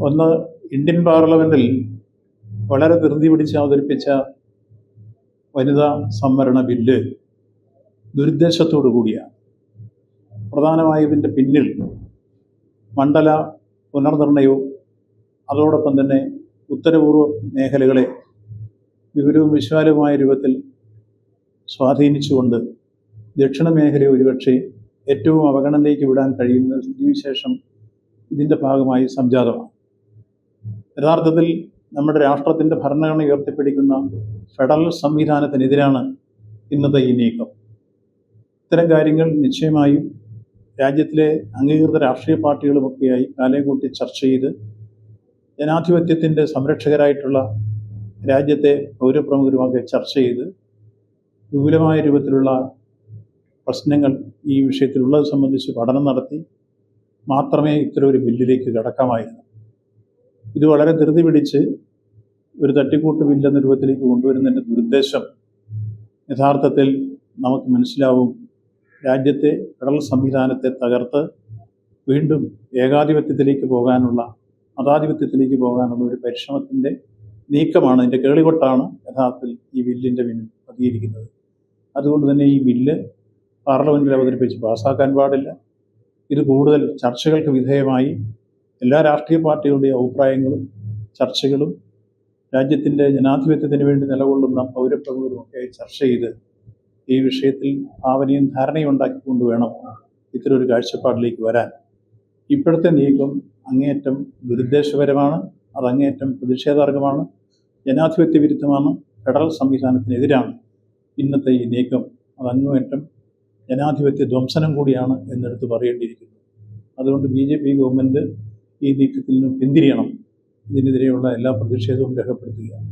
ഒന്ന്, ഇന്ത്യൻ പാർലമെൻറ്റിൽ വളരെ ധൃതി പിടിച്ച് അവതരിപ്പിച്ച വനിതാ സംവരണ ബില്ല് ദുരുദ്ദേശത്തോടു കൂടിയാണ്. പ്രധാനമായും ഇതിൻ്റെ പിന്നിൽ മണ്ഡല പുനർനിർണയവും അതോടൊപ്പം തന്നെ ഉത്തരപൂർവ്വ മേഖലകളെ വിപുലവും വിശാലവുമായ രൂപത്തിൽ സ്വാധീനിച്ചുകൊണ്ട് ദക്ഷിണ മേഖലയെ ഒരുപക്ഷെ ഏറ്റവും അവഗണനയിലേക്ക് വിടാൻ കഴിയുന്ന സ്ഥിതിവിശേഷം ഇതിൻ്റെ ഭാഗമായി സംജാതമാണ്. യഥാർത്ഥത്തിൽ നമ്മുടെ രാഷ്ട്രത്തിൻ്റെ ഭരണഘടന ഉയർത്തിപ്പിടിക്കുന്ന ഫെഡറൽ സംവിധാനത്തിനെതിരാണ് ഇന്നത്തെ ഈ നീക്കം. ഇത്തരം കാര്യങ്ങൾ നിശ്ചയമായും രാജ്യത്തിലെ അംഗീകൃത രാഷ്ട്രീയ പാർട്ടികളുമൊക്കെയായി കാലം കൂട്ടി ചർച്ച ചെയ്ത് ജനാധിപത്യത്തിൻ്റെ സംരക്ഷകരായിട്ടുള്ള രാജ്യത്തെ പൗരപ്രമുഖരുമൊക്കെ ചർച്ച ചെയ്ത് വിപുലമായ രൂപത്തിലുള്ള പ്രശ്നങ്ങൾ ഈ വിഷയത്തിലുള്ളത് സംബന്ധിച്ച് പഠനം നടത്തി മാത്രമേ ഇത്തരം ഒരു ബില്ലിലേക്ക് കടക്കാമായിരുന്നു. ഇത് വളരെ ധൃതി പിടിച്ച് ഒരു തട്ടിക്കൂട്ട് ബില്ലെന്ന രൂപത്തിലേക്ക് കൊണ്ടുവരുന്നതിൻ്റെ ദുരുദ്ദേശം യഥാർത്ഥത്തിൽ നമുക്ക് മനസ്സിലാവും. രാജ്യത്തെ ഫെഡറൽ സംവിധാനത്തെ തകർത്ത് വീണ്ടും ഏകാധിപത്യത്തിലേക്ക് പോകാനുള്ള, മതാധിപത്യത്തിലേക്ക് പോകാനുള്ള ഒരു പരിശ്രമത്തിൻ്റെ നീക്കമാണ്, ഇതിൻ്റെ കേളികൊട്ടാണ് യഥാർത്ഥത്തിൽ ഈ ബില്ലിൻ്റെ പിന്നിൽ പതിയിരിക്കുന്നത്. അതുകൊണ്ട് തന്നെ ഈ ബില്ല് പാർലമെൻറ്റിൽ അവതരിപ്പിച്ച് പാസ്സാക്കാൻ പാടില്ല. ഇത് കൂടുതൽ ചർച്ചകൾക്ക് വിധേയമായി എല്ലാ രാഷ്ട്രീയ പാർട്ടികളുടെയും അഭിപ്രായങ്ങളും ചർച്ചകളും രാജ്യത്തിൻ്റെ ജനാധിപത്യത്തിന് വേണ്ടി നിലകൊള്ളുന്ന പൗരപ്രമുഖരുമൊക്കെയായി ചർച്ച ചെയ്ത് ഈ വിഷയത്തിൽ ഭാവനയും ധാരണയും ഉണ്ടാക്കിക്കൊണ്ട് വേണം ഇത്തരമൊരു കാഴ്ചപ്പാടിലേക്ക് വരാൻ. ഇപ്പോഴത്തെ നീക്കം അങ്ങേയറ്റം ദുരുദ്ദേശപരമാണ്, അത് അങ്ങേയറ്റം പ്രതിഷേധാർഹമാണ്, ജനാധിപത്യ വിരുദ്ധമാണ്, ഫെഡറൽ സംവിധാനത്തിനെതിരാണ് ഇന്നത്തെ ഈ നീക്കം. അത് അങ്ങേയറ്റം ജനാധിപത്യ ധ്വംസനം കൂടിയാണ് എന്നെടുത്ത് പറയേണ്ടിയിരിക്കുന്നു. അതുകൊണ്ട് BJP ഗവൺമെൻറ് ഈ നീക്കത്തിൽ നിന്ന് പിന്തിരിയണം. ഇതിനെതിരെയുള്ള എല്ലാ പ്രതിഷേധവും രേഖപ്പെടുത്തുകയാണ്.